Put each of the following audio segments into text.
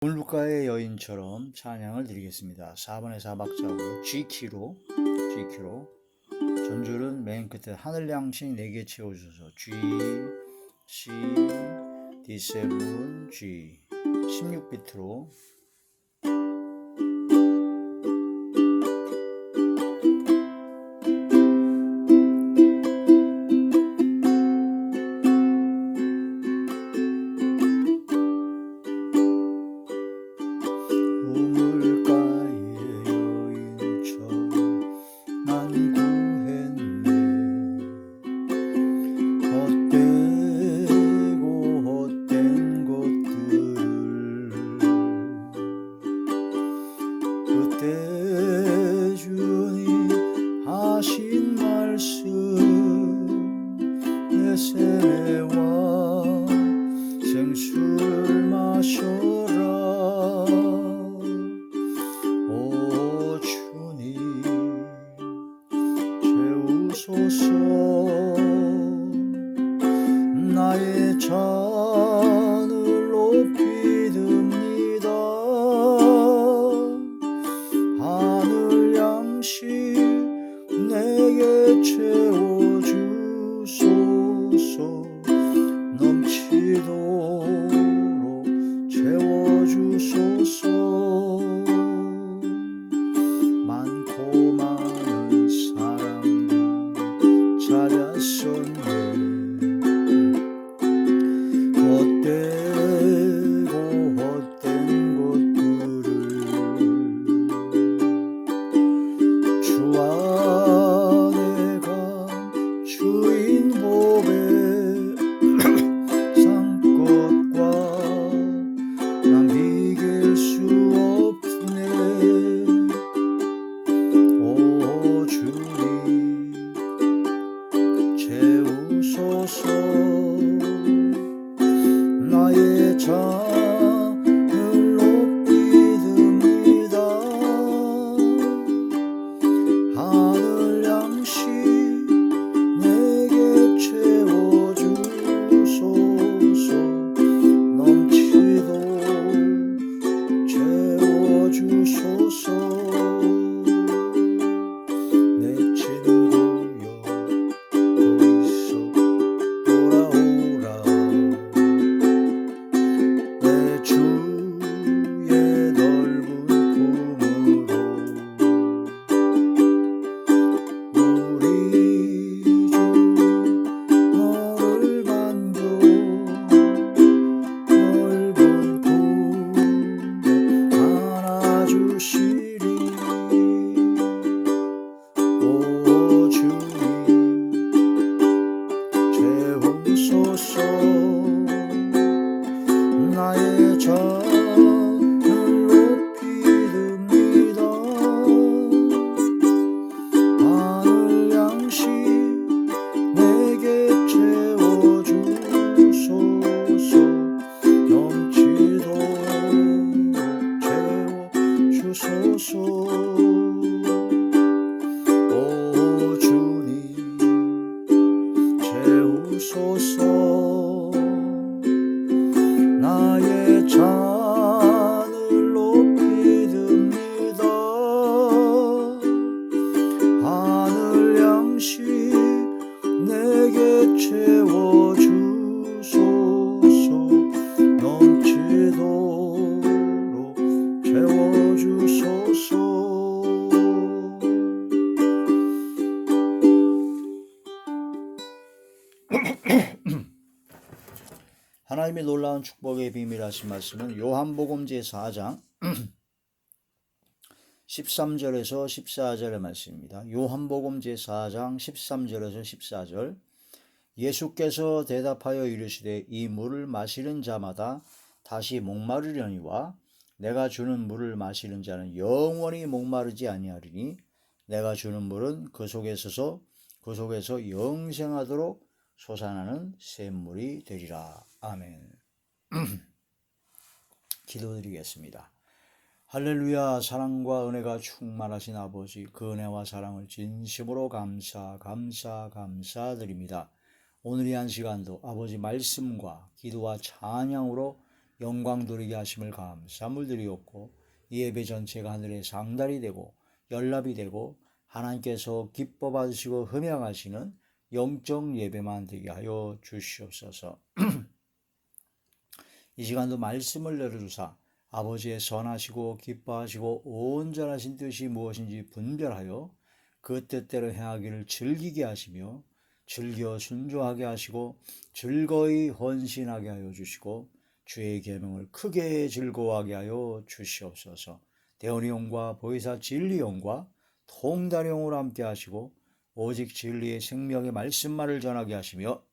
물가의 여인처럼 찬양을 드리겠습니다. 4번의 4박자고 G키로 전줄은 맨 끝에 하늘 양식 4개 채워주셔서 G, C, D7, G 16비트로 그때 주님 하신 말씀 내 세매와 생수를 마셔라. 오 주님 채우소서. 나의 잔을 높이 듭니다. 하늘 양식 내게 채워주소서. 넘치도록 채워주소서. 많고 많은 사람들 찾았었네. 헛된 것들을 주와 내가 주인 보배 산것과 난 비길 수 없네. 오 주님 채우소서. 나의 잔을 높이 듭니다. 하늘 양식 내게 채워주소서. 넘치도록 채워주소서. 내 친구여 어디서 돌아오라. 내 주의 넓은 품으로 우리 주 너를 반겨 넓은 품에 안아주시리. 오 주님 채우소서. 나의 잔을 높이 듭니다. 하늘 양식 내게 채워주소서. 넘치도록 채워주소서. 오 주님 채우소서. 나의 잔을 높이 듭니다. 하늘 양식 내게 채워주소서. 넘치도록 채워주소서. 하나님의 놀라운 축복의 비밀 하신 말씀은 요한복음 제4장 13절에서 14절의 말씀입니다. 요한복음 제4장 13절에서 14절. 예수께서 대답하여 이르시되 이 물을 마시는 자마다 다시 목마르려니와 내가 주는 물을 마시는 자는 영원히 목마르지 아니하리니 내가 주는 물은 그 속에서 영생하도록 솟아나는 샘물이 되리라. 아멘. 기도드리겠습니다. 할렐루야. 사랑과 은혜가 충만하신 아버지, 그 은혜와 사랑을 진심으로 감사드립니다. 오늘 이 한 시간도 아버지 말씀과 기도와 찬양으로 영광 돌리게 하심을 감사함을 드리옵고 이 예배 전체가 하늘의 상달이 되고 연락이 되고 하나님께서 기뻐 받으시고 흠양하시는 영적 예배만 되게 하여 주시옵소서. 이 시간도 말씀을 내려주사 아버지의 선하시고 기뻐하시고 온전하신 뜻이 무엇인지 분별하여 그 뜻대로 행하기를 즐기게 하시며 즐겨 순종하게 하시고 즐거이 헌신하게 하여 주시고 주의 계명을 크게 즐거워하게 하여 주시옵소서. 대언이용과 보혜사 진리용과 통달용으로 함께 하시고 오직 진리의 생명의 말씀만을 전하게 하시며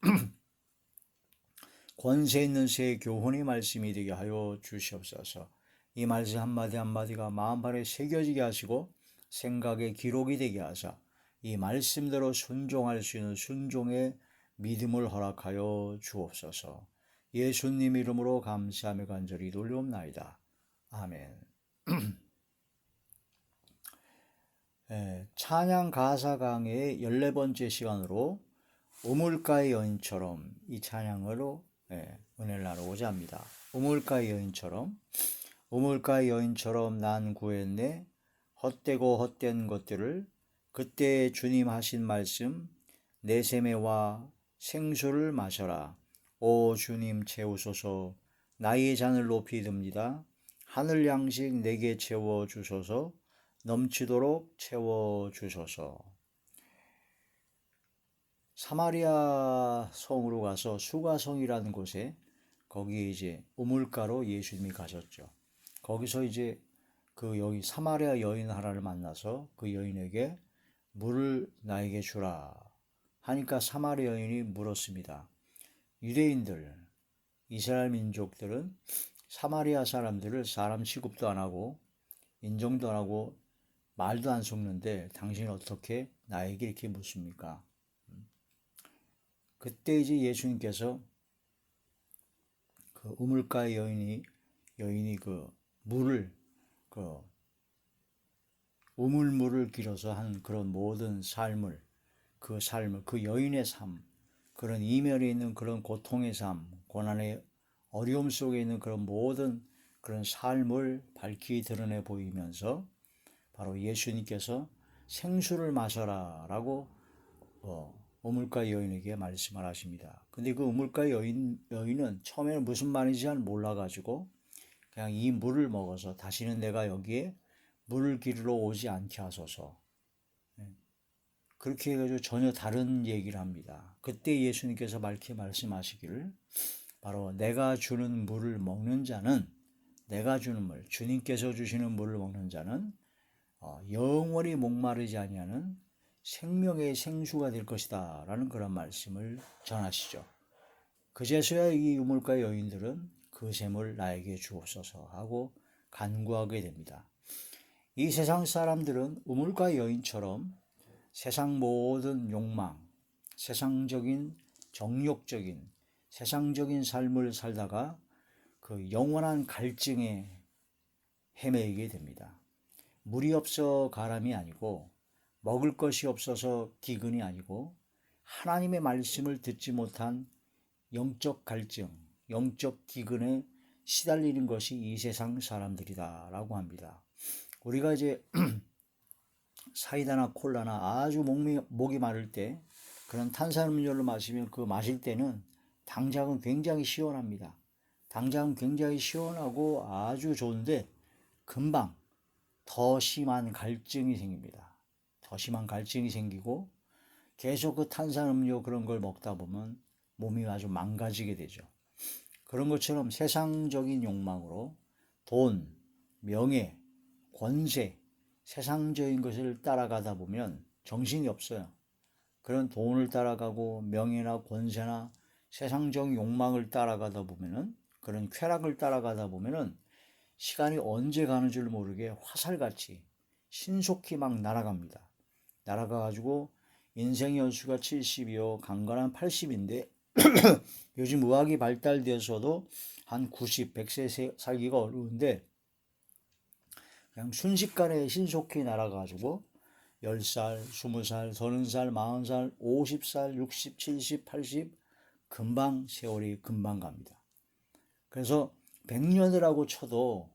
권세 있는 새 교훈의 말씀이 되게 하여 주시옵소서. 이 말씀 한마디 한마디가 마음판에 새겨지게 하시고 생각의 기록이 되게 하사 이 말씀대로 순종할 수 있는 순종의 믿음을 허락하여 주옵소서. 예수님 이름으로 감사하며 간절히 돌려옵나이다. 아멘. 찬양 가사 강의 14번째 시간으로 우물가의 여인처럼 이 찬양으로 은혜를 나누고자 합니다. 우물가의 여인처럼 난 구했네. 헛되고 헛된 것들을 그때 주님 하신 말씀 내 샘에와 생수를 마셔라. 오 주님 채우소서. 나의 잔을 높이 듭니다. 하늘 양식 내게 채워주소서. 넘치도록 채워주소서. 사마리아 성으로 가서 수가성이라는 곳에 거기에 이제 우물가로 예수님이 가셨죠. 거기서 이제 여기 사마리아 여인 하나를 만나서 그 여인에게 물을 나에게 주라 하니까 사마리아 여인이 물었습니다. 유대인들, 이스라엘 민족들은 사마리아 사람들을 사람 취급도 안 하고 인정도 안 하고 말도 안 섞는데 당신이 어떻게 나에게 이렇게 묻습니까? 그때 이제 예수님께서 그 우물가의 여인이 그 물을 우물물을 길어서 한 그런 모든 삶을 그 여인의 삶, 그런 이면에 있는 그런 고통의 삶, 고난의 어려움 속에 있는 그런 모든 그런 삶을 밝히 드러내 보이면서 바로 예수님께서 생수를 마셔라 라고 우물가 여인에게 말씀을 하십니다. 근데 그 우물가 여인은 처음에는 무슨 말인지 잘 몰라가지고 그냥 이 물을 먹어서 다시는 내가 여기에 물을 기르러 오지 않게 하소서. 그렇게 해가지고 전혀 다른 얘기를 합니다. 그때 예수님께서 밝히 말씀하시기를 바로 내가 주는 물을 먹는 자는 내가 주는 물, 주님께서 주시는 물을 먹는 자는 영원히 목마르지 아니하는 생명의 생수가 될 것이다 라는 그런 말씀을 전하시죠. 그제서야 이 우물가 여인들은 그 샘을 나에게 주옵소서 하고 간구하게 됩니다. 이 세상 사람들은 우물가 여인처럼 세상 모든 욕망, 세상적인 정욕적인 세상적인 삶을 살다가 그 영원한 갈증에 헤매이게 됩니다. 물이 없어 가람이 아니고 먹을 것이 없어서 기근이 아니고 하나님의 말씀을 듣지 못한 영적 갈증, 영적 기근에 시달리는 것이 이 세상 사람들이다 라고 합니다. 우리가 이제 사이다나 콜라나 아주 목이 마를 때 그런 탄산음료를 마시면 그 마실 때는 당장은 굉장히 시원합니다. 당장은 굉장히 시원하고 아주 좋은데 금방 더 심한 갈증이 생깁니다. 더 심한 갈증이 생기고 계속 그 탄산음료 그런 걸 먹다 보면 몸이 아주 망가지게 되죠. 그런 것처럼 세상적인 욕망으로 돈, 명예, 권세, 세상적인 것을 따라가다 보면 정신이 없어요. 그런 돈을 따라가고 명예나 권세나 세상적 욕망을 따라가다 보면은 그런 쾌락을 따라가다 보면은 시간이 언제 가는 줄 모르게 화살같이 신속히 막 날아갑니다. 날아가가지고 인생 연수가 70이요 강건한 80인데 요즘 의학이 발달되어서도 한 90, 100세 살기가 어려운데 그냥 순식간에 신속히 날아가지고 10살, 20살, 30살, 40살, 50살, 60, 70, 80 금방 세월이 금방 갑니다. 그래서 100년이라고 쳐도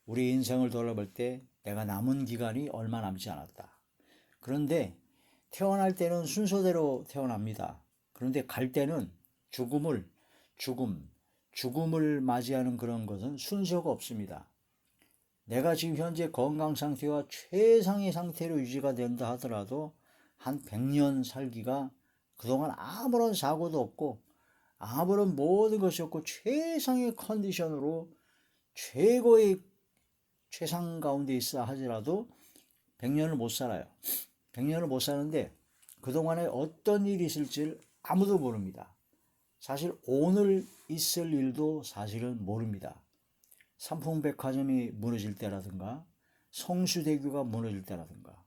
우리 인생을 돌아볼 때 내가 남은 기간이 얼마 남지 않았다. 그런데 태어날 때는 순서대로 태어납니다. 그런데 갈 때는 죽음을 맞이하는 그런 것은 순서가 없습니다. 내가 지금 현재 건강 상태와 최상의 상태로 유지가 된다 하더라도 한 100년 살기가 그동안 아무런 사고도 없고 아무런 모든 것이 없고 최상의 컨디션으로 최고의 최상 가운데 있어 하더라도 100년을 못 살아요. 100년을 못 사는데 그동안에 어떤 일이 있을지 아무도 모릅니다. 사실 오늘 있을 일도 사실은 모릅니다. 삼풍백화점이 무너질 때라든가 성수대교가 무너질 때라든가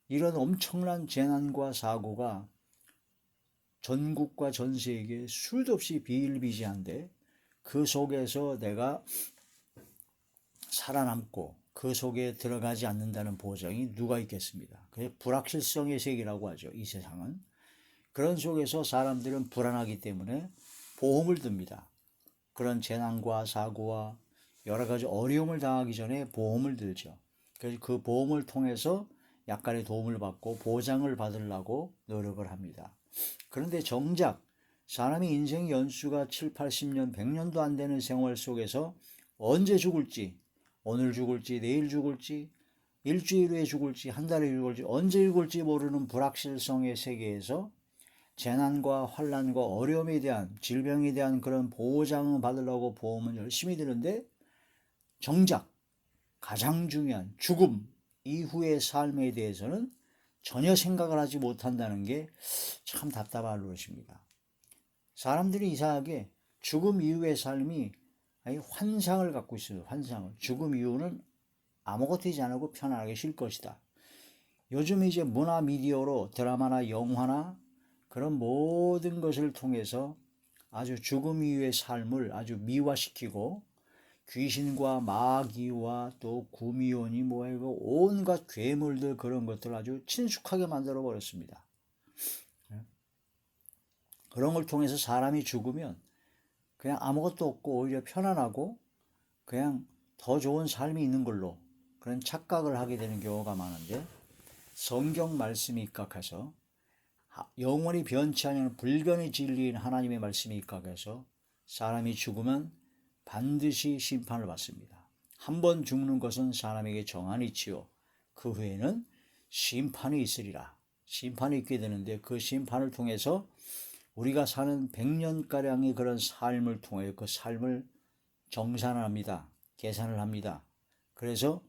이런 엄청난 재난과 사고가 전국과 전 세계에 수도 없이 비일비재한데 그 속에서 내가 살아남고 그 속에 들어가지 않는다는 보장이 누가 있겠습니다. 그래서 불확실성의 세계라고 하죠. 이 세상은. 그런 속에서 사람들은 불안하기 때문에 보험을 듭니다. 그런 재난과 사고와 여러 가지 어려움을 당하기 전에 보험을 들죠. 그래서 그 보험을 통해서 약간의 도움을 받고 보장을 받으려고 노력을 합니다. 그런데 정작 사람이 인생 연수가 7, 80년, 100년도 안 되는 생활 속에서 언제 죽을지, 오늘 죽을지, 내일 죽을지, 일주일 후에 죽을지, 한 달에 죽을지, 언제 죽을지 모르는 불확실성의 세계에서 재난과 환난과 어려움에 대한, 질병에 대한 그런 보장을 받으려고 보험은 열심히 드는데 정작 가장 중요한 죽음 이후의 삶에 대해서는 전혀 생각을 하지 못한다는 게 참 답답할 노릇입니다. 사람들이 이상하게 죽음 이후의 삶이 환상을 갖고 있어요. 환상을. 죽음 이후는 아무것도 하지 않고 편안하게 쉴 것이다. 요즘 이제 문화 미디어로 드라마나 영화나 그런 모든 것을 통해서 아주 죽음 이후의 삶을 아주 미화시키고 귀신과 마귀와 또 구미호니 뭐이고 온갖 괴물들 그런 것들을 아주 친숙하게 만들어 버렸습니다. 그런 걸 통해서 사람이 죽으면 그냥 아무것도 없고 오히려 편안하고 그냥 더 좋은 삶이 있는 걸로 그런 착각을 하게 되는 경우가 많은데 성경 말씀이 입각해서 영원히 변치 않는 불변의 진리인 하나님의 말씀이 입각해서 사람이 죽으면 반드시 심판을 받습니다. 한 번 죽는 것은 사람에게 정한 이치요 그 후에는 심판이 있으리라. 심판이 있게 되는데 그 심판을 통해서 우리가 사는 100년가량의 그런 삶을 통해 그 삶을 정산합니다. 계산을 합니다. 그래서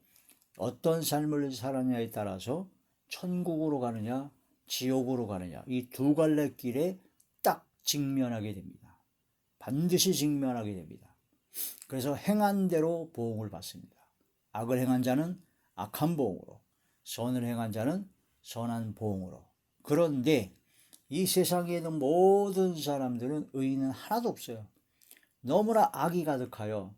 어떤 삶을 살았냐에 따라서 천국으로 가느냐 지옥으로 가느냐 이 두 갈래 길에 딱 직면하게 됩니다. 반드시 직면하게 됩니다. 그래서 행한 대로 보응을 받습니다. 악을 행한 자는 악한 보응으로, 선을 행한 자는 선한 보응으로. 그런데 이 세상에 있는 모든 사람들은 의인은 하나도 없어요. 너무나 악이 가득하여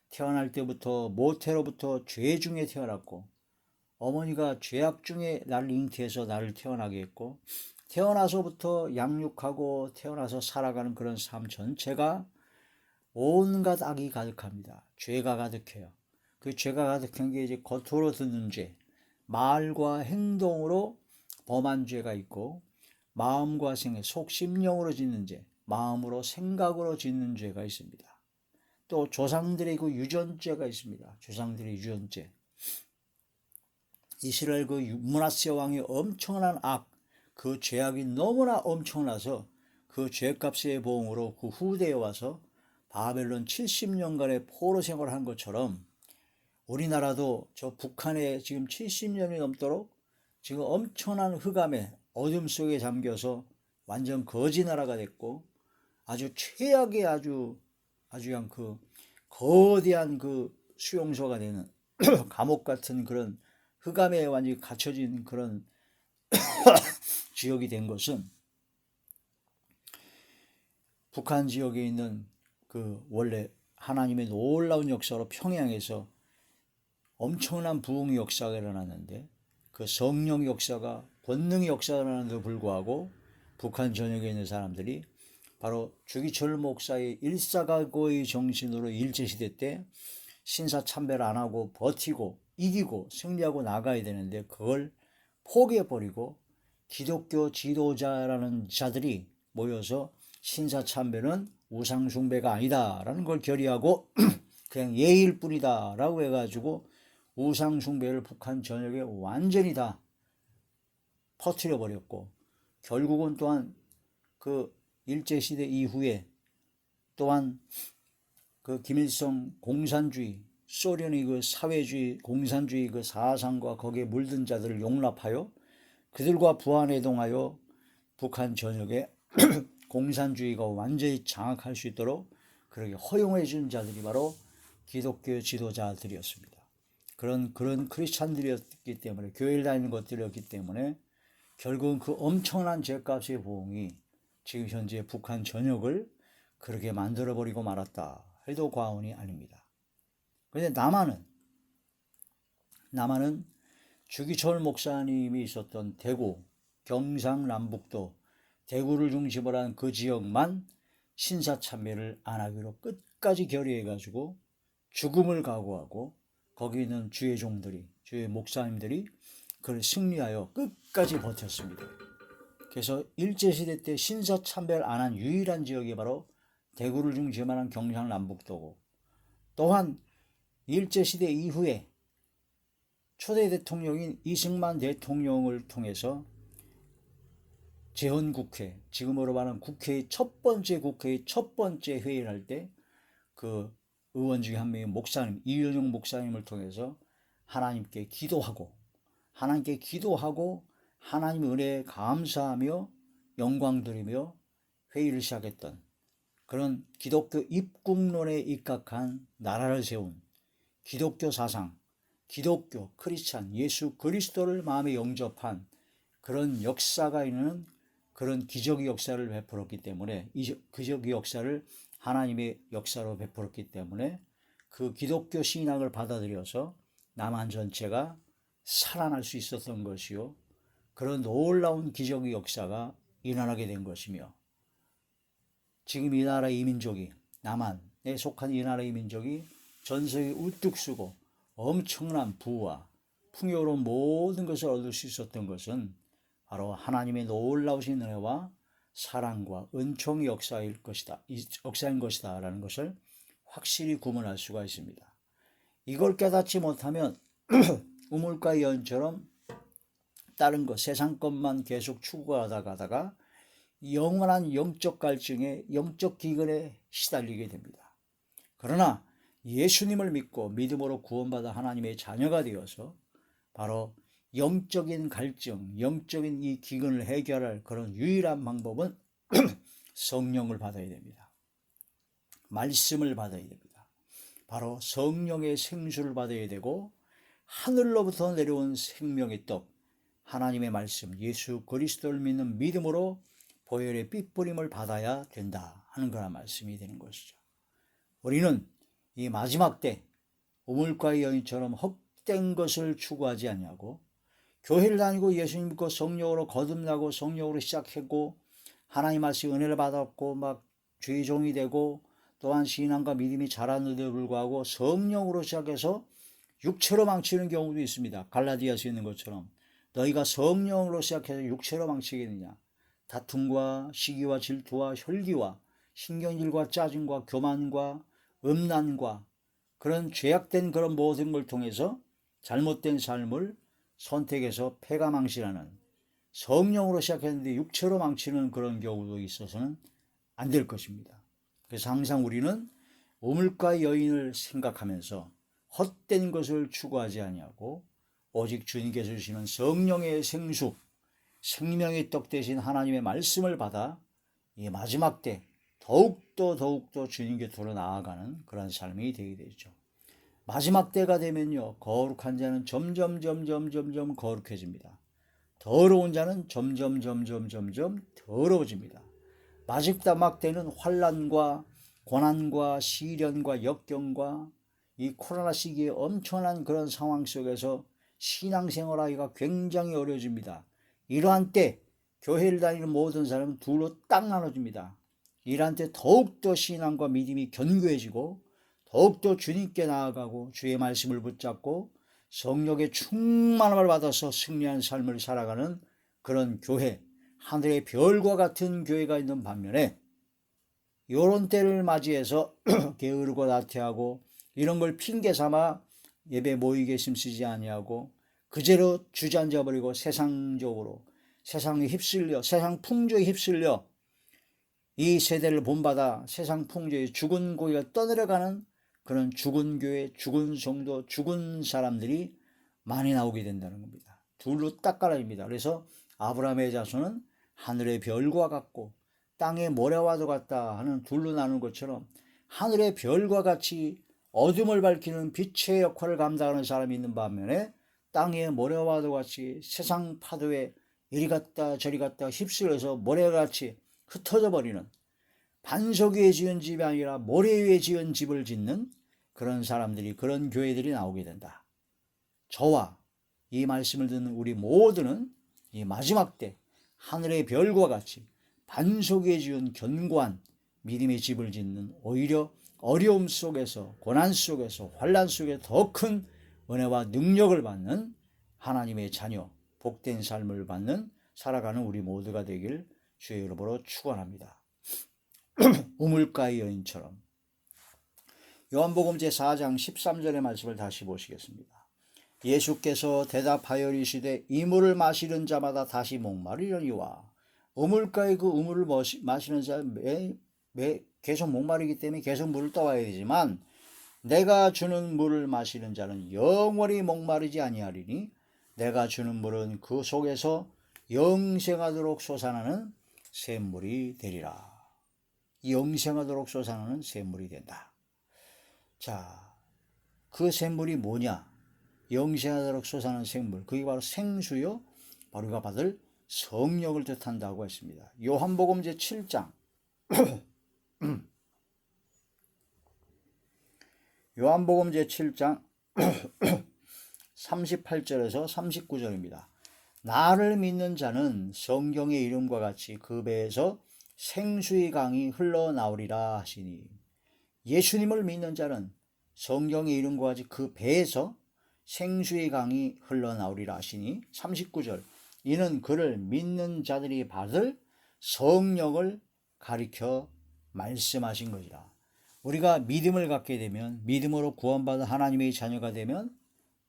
태어날 때부터 모태로부터 죄 중에 태어났고 어머니가 죄악 중에 나를 잉태해서 나를 태어나게 했고 태어나서부터 양육하고 태어나서 살아가는 그런 삶 전체가 온갖 악이 가득합니다. 죄가 가득해요. 그 죄가 가득한 게 이제 겉으로 듣는 죄, 말과 행동으로 범한 죄가 있고 마음과 생각, 속심령으로 짓는 죄, 마음으로 생각으로 짓는 죄가 있습니다. 또 조상들의 그 유전죄가 있습니다. 조상들의 유전죄. 이스라엘 그 므낫세 왕의 엄청난 악, 그 죄악이 너무나 엄청나서 그 죄값의 보응으로 그 후대에 와서 바벨론 70년간의 포로 생활을 한 것처럼 우리나라도 저 북한에 지금 70년이 넘도록 지금 엄청난 흑암에 어둠 속에 잠겨서 완전 거지 나라가 됐고 아주 최악의 아주 그냥 그 거대한 그 수용소가 되는 감옥 같은 그런 흑암에 완전히 갇혀진 그런 지역이 된 것은 북한 지역에 있는 그 원래 하나님의 놀라운 역사로 평양에서 엄청난 부흥의 역사가 일어났는데 그 성령 역사가 권능의 역사가 일어났는데도 불구하고 북한 전역에 있는 사람들이 바로 주기철 목사의 일사각오의 정신으로 일제시대 때 신사참배를 안 하고 버티고 이기고 승리하고 나가야 되는데 그걸 포기해버리고 기독교 지도자라는 자들이 모여서 신사참배는 우상숭배가 아니다라는 걸 결의하고 그냥 예의일 뿐이다 라고 해가지고 우상숭배를 북한 전역에 완전히 다 퍼뜨려 버렸고, 결국은 또한 그 일제시대 이후에 또한 그 김일성 공산주의, 소련의 그 사회주의 공산주의 그 사상과 거기에 물든 자들을 용납하여 그들과 부안해동하여 북한 전역에 공산주의가 완전히 장악할 수 있도록 그렇게 허용해 준 자들이 바로 기독교 지도자들이었습니다. 그런 크리스찬들이었기 때문에, 교회를 다니는 것들이었기 때문에 결국은 그 엄청난 죄값의 보응이 지금 현재 북한 전역을 그렇게 만들어버리고 말았다 해도 과언이 아닙니다. 그런데 남한은 주기철 목사님이 있었던 대구, 경상남북도, 대구를 중심으로 한 그 지역만 신사참배를 안 하기로 끝까지 결의해가지고 죽음을 각오하고 거기 있는 주의 종들이, 주의 목사님들이 그를 승리하여 끝까지 버텼습니다. 그래서 일제시대 때 신사참배를 안 한 유일한 지역이 바로 대구를 중심으로 한 경상남북도고, 또한 일제시대 이후에 초대 대통령인 이승만 대통령을 통해서 재헌국회, 지금으로 말하는 국회의 첫 번째 회의를 할 때 그 의원 중에 한 명의 목사님, 이윤영 목사님을 통해서 하나님께 기도하고 하나님의 은혜에 감사하며 영광드리며 회의를 시작했던 그런 기독교 입국론에 입각한 나라를 세운 기독교 사상, 기독교, 크리스찬, 예수 그리스도를 마음에 영접한 그런 역사가 있는 그런 기적의 역사를 베풀었기 때문에, 이 기적의 역사를 하나님의 역사로 베풀었기 때문에 그 기독교 신앙을 받아들여서 남한 전체가 살아날 수 있었던 것이요, 그런 놀라운 기적의 역사가 일어나게 된 것이며, 지금 이 나라의 이민족이, 남한에 속한 이 나라의 민족이 전세에 우뚝 서고 엄청난 부와 풍요로운 모든 것을 얻을 수 있었던 것은 바로 하나님의 놀라우신 은혜와 사랑과 은총의 역사인 것이다 라는 것을 확실히 구분할 수가 있습니다. 이걸 깨닫지 못하면 우물가의 여인처럼 다른 것, 세상 것만 계속 추구하다가 영원한 영적 갈증에, 영적 기근에 시달리게 됩니다. 그러나 예수님을 믿고 믿음으로 구원받아 하나님의 자녀가 되어서 바로 영적인 갈증, 영적인 이 기근을 해결할 그런 유일한 방법은 성령을 받아야 됩니다. 말씀을 받아야 됩니다. 바로 성령의 생수를 받아야 되고, 하늘로부터 내려온 생명의 떡, 하나님의 말씀, 예수 그리스도를 믿는 믿음으로 보혈의 핏부림을 받아야 된다 하는 그런 말씀이 되는 것이죠. 우리는 이 마지막 때 우물가의 여인처럼 헛된 것을 추구하지 않냐고, 교회를 다니고 예수님 믿고 성령으로 거듭나고 성령으로 시작했고 하나님 말씀 은혜를 받았고 막 주의 종이 되고 또한 신앙과 믿음이 자라는데도 불구하고 성령으로 시작해서 육체로 망치는 경우도 있습니다. 갈라디아서 있는 것처럼 너희가 성령으로 시작해서 육체로 망치겠느냐. 다툼과 시기와 질투와 혈기와 신경질과 짜증과 교만과 음란과 그런 죄악된 그런 모든 걸 통해서 잘못된 삶을 선택해서 패가 망신하는, 성령으로 시작했는데 육체로 망치는 그런 경우도 있어서는 안 될 것입니다. 그래서 항상 우리는 우물가의 여인을 생각하면서 헛된 것을 추구하지 아니하고 오직 주님께서 주시는 성령의 생수, 생명의 떡 대신 하나님의 말씀을 받아 이 마지막 때 더욱더 주님 곁으로 나아가는 그런 삶이 되게 되죠. 마지막 때가 되면요, 거룩한 자는 점점 거룩해집니다. 더러운 자는 점점 더러워집니다. 마지막 때는 환난과 고난과 시련과 역경과 이 코로나 시기에 엄청난 그런 상황 속에서 신앙생활하기가 굉장히 어려워집니다. 이러한 때 교회를 다니는 모든 사람은 둘로 딱 나눠집니다. 일한테 더욱더 신앙과 믿음이 견고해지고 더욱더 주님께 나아가고 주의 말씀을 붙잡고 성령의 충만함을 받아서 승리한 삶을 살아가는 그런 교회, 하늘의 별과 같은 교회가 있는 반면에 요런 때를 맞이해서 게으르고 나태하고 이런 걸 핑계 삼아 예배 모이게 힘쓰지 아니하고 그제로 주저앉아 버리고 세상적으로 세상에 휩쓸려 세상 풍조에 휩쓸려 이 세대를 본받아 세상 풍조에 죽은 고기가 떠내려가는 그런 죽은 교회, 죽은 성도, 죽은 사람들이 많이 나오게 된다는 겁니다. 둘로 딱 갈라집니다. 그래서 아브라함의 자손은 하늘의 별과 같고 땅의 모래와도 같다 하는 둘로 나누는 것처럼 하늘의 별과 같이 어둠을 밝히는 빛의 역할을 감당하는 사람이 있는 반면에 땅의 모래와도 같이 세상 파도에 이리 갔다 저리 갔다 휩쓸려서 모래같이 흩어져 버리는 반석 위에 지은 집이 아니라 모래 위에 지은 집을 짓는 그런 사람들이 그런 교회들이 나오게 된다. 저와 이 말씀을 듣는 우리 모두는 이 마지막 때 하늘의 별과 같이 반석 위에 지은 견고한 믿음의 집을 짓는 오히려 어려움 속에서 고난 속에서 환난 속에 더 큰 은혜와 능력을 받는 하나님의 자녀 복된 삶을 받는 살아가는 우리 모두가 되길 주의 이름으로 축원합니다. 우물가의 여인처럼 요한복음 제4장 13절의 말씀을 다시 보시겠습니다. 예수께서 대답하여 이르시되 이 물을 마시는 자마다 다시 목마르려니와 우물가의 그 우물을 마시는 자는 계속 목마르기 때문에 계속 물을 떠와야 되지만 내가 주는 물을 마시는 자는 영원히 목마르지 아니하리니 내가 주는 물은 그 속에서 영생하도록 솟아나는 샘물이 되리라. 영생하도록 솟아나는 샘물이 된다. 자, 그 샘물이 뭐냐? 영생하도록 솟아나는 샘물, 그게 바로 생수요, 바로 우리가 받을 성령을 뜻한다고 했습니다. 요한복음 제7장 요한복음 제7장 38절에서 39절입니다. 나를 믿는 자는 성경의 이름과 같이 그 배에서 생수의 강이 흘러나오리라 하시니 예수님을 믿는 자는 성경의 이름과 같이 그 배에서 생수의 강이 흘러나오리라 하시니 39절 이는 그를 믿는 자들이 받을 성령을 가리켜 말씀하신 것이라. 우리가 믿음을 갖게 되면 믿음으로 구원받은 하나님의 자녀가 되면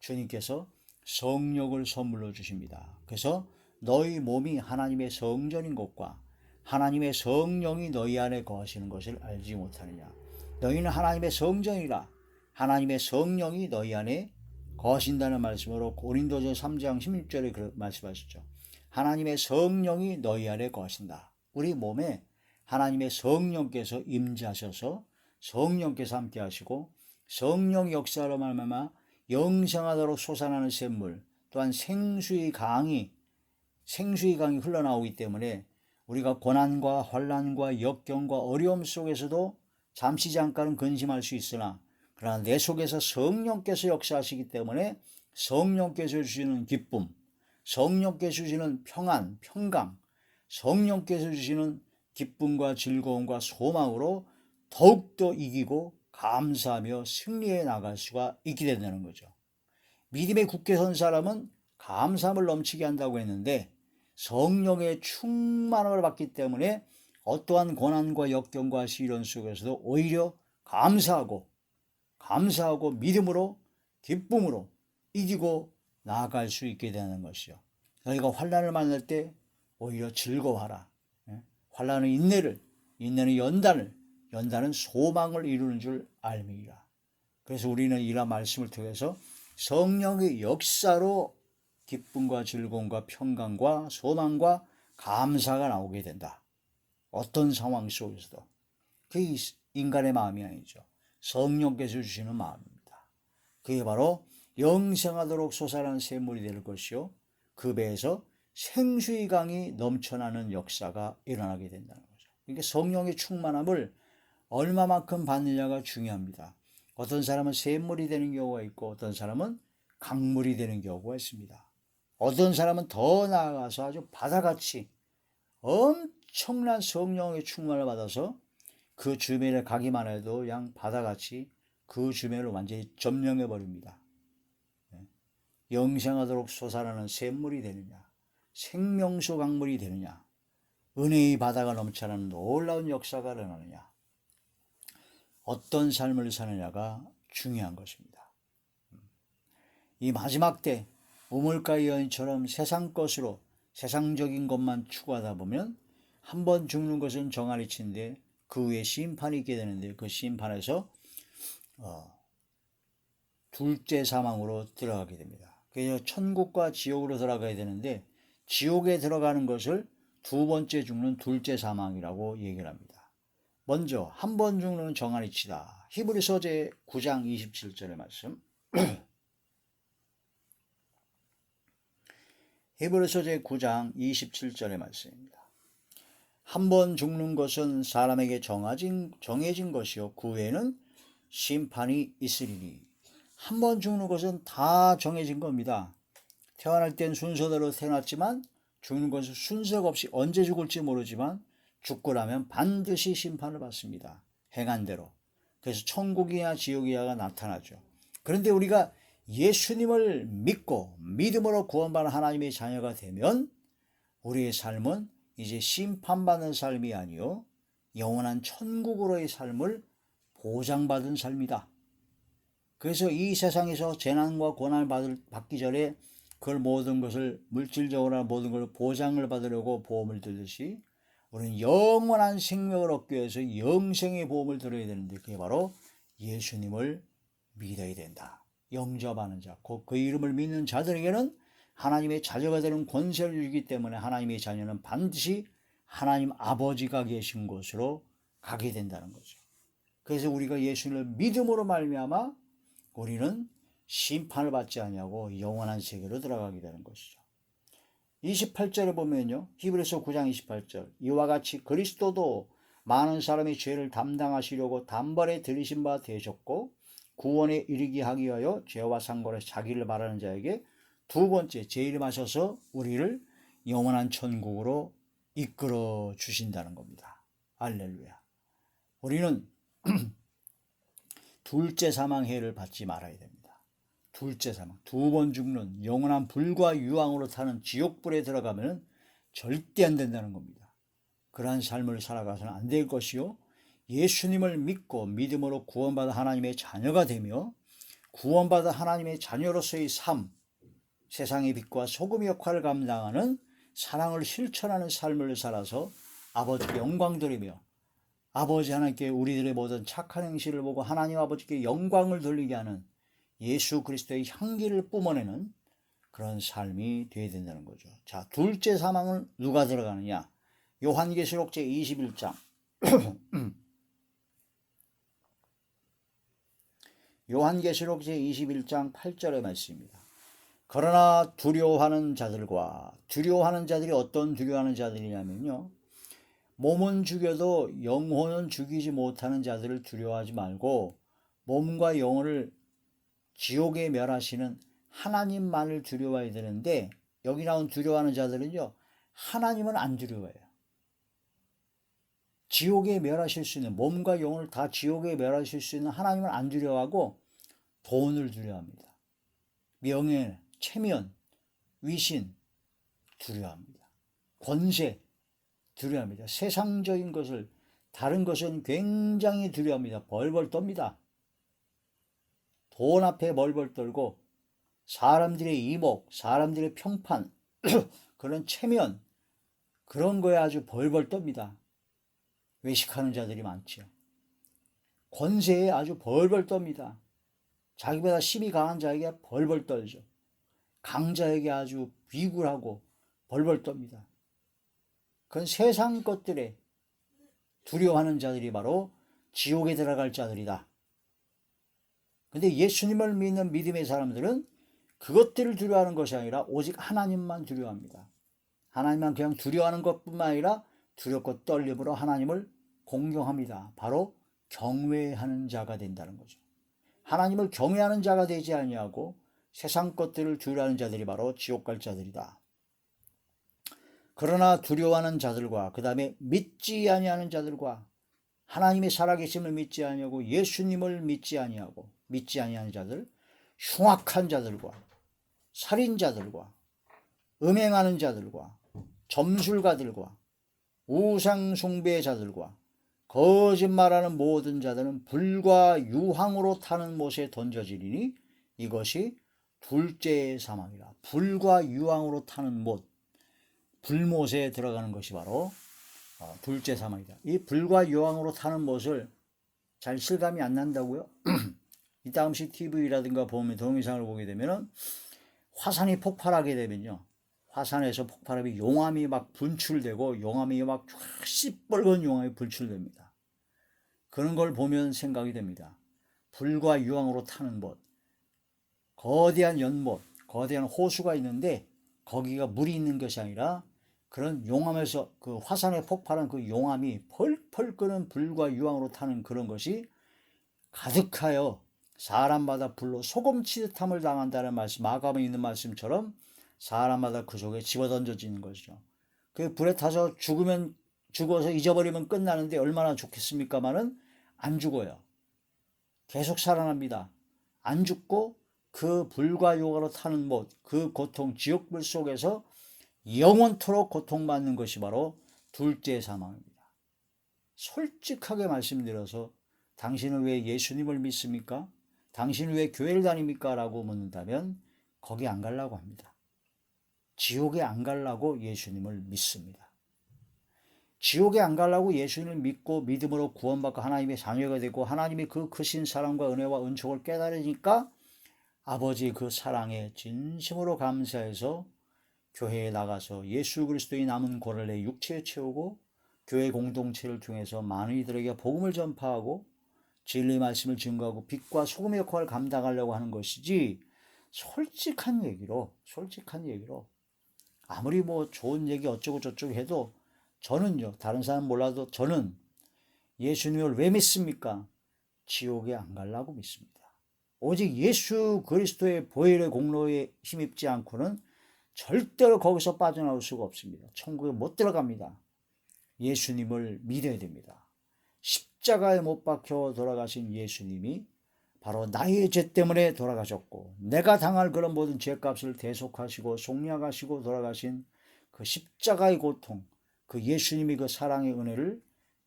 주님께서 성령을 선물로 주십니다. 그래서 너희 몸이 하나님의 성전인 것과 하나님의 성령이 너희 안에 거하시는 것을 알지 못하느냐. 너희는 하나님의 성전이라 하나님의 성령이 너희 안에 거하신다는 말씀으로 고린도전 3장 16절에 말씀하시죠. 하나님의 성령이 너희 안에 거하신다. 우리 몸에 하나님의 성령께서 임재하셔서 성령께서 함께 하시고 성령 역사로 말미암아 영생하도록 솟아나는 샘물 또한 생수의 강이 흘러나오기 때문에 우리가 고난과 환난과 역경과 어려움 속에서도 잠시 잠깐은 근심할 수 있으나 그러나 내 속에서 성령께서 역사하시기 때문에 성령께서 주시는 기쁨, 성령께서 주시는 평안, 평강, 성령께서 주시는 기쁨과 즐거움과 소망으로 더욱더 이기고 감사하며 승리해 나갈 수가 있게 된다는 거죠. 믿음에 굳게 선 사람은 감사함을 넘치게 한다고 했는데 성령의 충만함을 받기 때문에 어떠한 고난과 역경과 시련 속에서도 오히려 감사하고 믿음으로 기쁨으로 이기고 나아갈 수 있게 되는 것이요. 너희가 환난을 만날 때 오히려 즐거워하라. 환난은 인내는 연단은 소망을 이루는 줄 알미라. 그래서 우리는 이런 말씀을 통해서 성령의 역사로 기쁨과 즐거움과 평강과 소망과 감사가 나오게 된다. 어떤 상황 속에서도. 그게 인간의 마음이 아니죠. 성령께서 주시는 마음입니다. 그게 바로 영생하도록 솟아나는 샘물이 될 것이요. 그 배에서 생수의 강이 넘쳐나는 역사가 일어나게 된다는 거죠. 그러니까 성령의 충만함을 얼마만큼 받느냐가 중요합니다. 어떤 사람은 샘물이 되는 경우가 있고 어떤 사람은 강물이 되는 경우가 있습니다. 어떤 사람은 더 나아가서 아주 바다같이 엄청난 성령의 충만을 받아서 그 주변에 가기만 해도 그냥 바다같이 그 주변을 완전히 점령해 버립니다. 영생하도록 솟아나는 샘물이 되느냐, 생명수 강물이 되느냐, 은혜의 바다가 넘쳐나는 놀라운 역사가 일어나느냐, 어떤 삶을 사느냐가 중요한 것입니다. 이 마지막 때 우물가의 여인처럼 세상 것으로 세상적인 것만 추구하다 보면 한 번 죽는 것은 정한이치인데 그 후에 심판이 있게 되는데 그 심판에서 둘째 사망으로 들어가게 됩니다. 그래서 천국과 지옥으로 들어가야 되는데 지옥에 들어가는 것을 두 번째 죽는 둘째 사망이라고 얘기를 합니다. 먼저 한 번 죽는 정한이치다. 히브리서 제 9장 27절의 말씀. 히브리서 제 9장 27절의 말씀입니다. 한 번 죽는 것은 사람에게 정해진 것이요 그 후에는 심판이 있으리니. 한 번 죽는 것은 다 정해진 겁니다. 태어날 땐 순서대로 태어났지만 죽는 것은 순서가 없이 언제 죽을지 모르지만 죽고 나면 반드시 심판을 받습니다. 행한 대로. 그래서 천국이냐 지옥이냐가 나타나죠. 그런데 우리가 예수님을 믿고 믿음으로 구원받은 하나님의 자녀가 되면 우리의 삶은 이제 심판받는 삶이 아니요 영원한 천국으로의 삶을 보장받은 삶이다. 그래서 이 세상에서 재난과 고난을 받기 전에 그걸 모든 것을 물질적으로나 모든 걸 보장을 받으려고 보험을 들듯이 우리는 영원한 생명을 얻기 위해서 영생의 보험을 들어야 되는데 그게 바로 예수님을 믿어야 된다. 영접하는 자, 그 이름을 믿는 자들에게는 하나님의 자녀가 되는 권세를 주기 때문에 하나님의 자녀는 반드시 하나님 아버지가 계신 곳으로 가게 된다는 거죠. 그래서 우리가 예수님을 믿음으로 말미암아 우리는 심판을 받지 아니하고 영원한 세계로 들어가게 되는 것이죠. 28절에 보면요. 히브리서 9장 28절. 이와 같이 그리스도도 많은 사람의 죄를 담당하시려고 단번에 들이신 바 되셨고 구원에 이르게 하기 위하여 죄와 상관해서 자기를 바라는 자에게 두 번째 재림하셔서 우리를 영원한 천국으로 이끌어 주신다는 겁니다. 할렐루야. 우리는 둘째 사망해를 받지 말아야 됩니다. 둘째 사망, 두 번 죽는 영원한 불과 유황으로 타는 지옥불에 들어가면 절대 안 된다는 겁니다. 그러한 삶을 살아가서는 안 될 것이요 예수님을 믿고 믿음으로 구원받아 하나님의 자녀가 되며 구원받아 하나님의 자녀로서의 삶, 세상의 빛과 소금의 역할을 감당하는 사랑을 실천하는 삶을 살아서 아버지께 영광 돌리며 아버지 하나님께 우리들의 모든 착한 행실을 보고 하나님 아버지께 영광을 돌리게 하는 예수 그리스도의 향기를 뿜어내는 그런 삶이 되어야 된다는 거죠. 자, 둘째 사망은 누가 들어가느냐? 요한계시록 제21장 요한계시록 제21장 8절의 말씀입니다. 그러나 두려워하는 자들이 어떤 두려워하는 자들이냐면요. 몸은 죽여도 영혼은 죽이지 못하는 자들을 두려워하지 말고 몸과 영혼을 지옥에 멸하시는 하나님만을 두려워해야 되는데 여기 나온 두려워하는 자들은요. 하나님은 안 두려워해요. 지옥에 멸하실 수 있는 몸과 영혼을 다 지옥에 멸하실 수 있는 하나님을 안 두려워하고 돈을 두려워합니다. 명예, 체면, 위신 두려워합니다. 권세 두려워합니다. 세상적인 것을 다른 것은 굉장히 두려워합니다. 벌벌 떱니다. 돈 앞에 벌벌 떨고 사람들의 이목, 사람들의 평판 그런 체면 그런 거에 아주 벌벌 떱니다. 외식하는 자들이 많죠. 권세에 아주 벌벌 떱니다. 자기보다 힘이 강한 자에게 벌벌 떨죠. 강자에게 아주 비굴하고 벌벌 떱니다. 그건 세상 것들에 두려워하는 자들이 바로 지옥에 들어갈 자들이다. 근데 예수님을 믿는 믿음의 사람들은 그것들을 두려워하는 것이 아니라 오직 하나님만 두려워합니다. 하나님만 그냥 두려워하는 것뿐만 아니라 두렵고 떨림으로 하나님을 공경합니다. 바로 경외하는 자가 된다는 거죠. 하나님을 경외하는 자가 되지 아니하고 세상 것들을 두려워하는 자들이 바로 지옥 갈 자들이다. 그러나 두려워하는 자들과 그 다음에 믿지 아니하는 자들과 하나님의 살아계심을 믿지 아니하고 예수님을 믿지 아니하는 자들, 흉악한 자들과 살인자들과 음행하는 자들과 점술가들과 우상 숭배자들과 거짓말하는 모든 자들은 불과 유황으로 타는 못에 던져지리니 이것이 둘째 사망이라. 불과 유황으로 타는 못, 불못에 들어가는 것이 바로 둘째 사망이다. 이 불과 유황으로 타는 못을 잘 실감이 안 난다고요? 이따금씩 TV라든가 보면 동영상을 보게 되면은 화산이 폭발하게 되면요, 화산에서 폭발하면 용암이 막 분출되고 용암이 막 시뻘건 용암이 분출됩니다. 그런 걸 보면 생각이 됩니다. 불과 유황으로 타는 못, 거대한 연못, 거대한 호수가 있는데 거기가 물이 있는 것이 아니라 그런 용암에서 그 화산에 폭발한 그 용암이 펄펄 끓는 불과 유황으로 타는 그런 것이 가득하여 사람마다 불로 소금치듯함을 당한다는 말씀, 마가복음에 있는 말씀처럼 사람마다 그 속에 집어던져지는 것이죠. 그 불에 타서 죽어서 잊어버리면 끝나는데 얼마나 좋겠습니까마는 안 죽어요. 계속 살아납니다. 안 죽고 그 불과 유황으로 타는 못, 그 고통, 지옥불 속에서 영원토록 고통받는 것이 바로 둘째 사망입니다. 솔직하게 말씀드려서 당신은 왜 예수님을 믿습니까? 당신은 왜 교회를 다닙니까? 라고 묻는다면 거기 안 가려고 합니다. 지옥에 안 가려고 예수님을 믿습니다. 지옥에 안 가려고 예수님을 믿고 믿음으로 구원받고 하나님의 자녀가 되고 하나님의 그 크신 사랑과 은혜와 은총을 깨달으니까 아버지의 그 사랑에 진심으로 감사해서 교회에 나가서 예수 그리스도의 남은 고를 내 육체에 채우고 교회 공동체를 통해서 많은 이들에게 복음을 전파하고 진리 말씀을 증거하고 빛과 소금의 역할을 감당하려고 하는 것이지, 솔직한 얘기로 아무리 뭐 좋은 얘기 어쩌고 저쩌고 해도 저는요, 다른 사람 몰라도 저는 예수님을 왜 믿습니까? 지옥에 안 가려고 믿습니다. 오직 예수 그리스도의 보혈의 공로에 힘입지 않고는 절대로 거기서 빠져나올 수가 없습니다. 천국에 못 들어갑니다. 예수님을 믿어야 됩니다. 십자가에 못 박혀 돌아가신 예수님이 바로 나의 죄 때문에 돌아가셨고 내가 당할 그런 모든 죄값을 대속하시고 속량하시고 돌아가신 그 십자가의 고통, 그 예수님이 그 사랑의 은혜를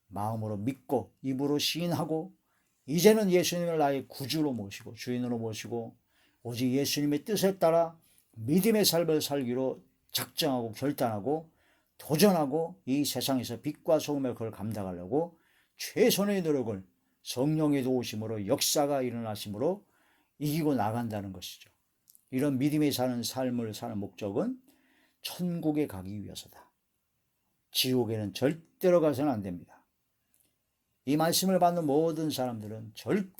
마음으로 믿고 입으로 시인하고 이제는 예수님을 나의 구주로 모시고 주인으로 모시고 오직 예수님의 뜻에 따라 믿음의 삶을 살기로 작정하고 결단하고 도전하고 이 세상에서 빛과 소금의 그걸 감당하려고 최선의 노력을 성령의 도우심으로 역사가 일어나심으로 이기고 나간다는 것이죠. 이런 믿음에 사는 삶을 사는 목적은 천국에 가기 위해서다. 지옥에는 절대로 가서는 안 됩니다. 이 말씀을 받는 모든 사람들은 절대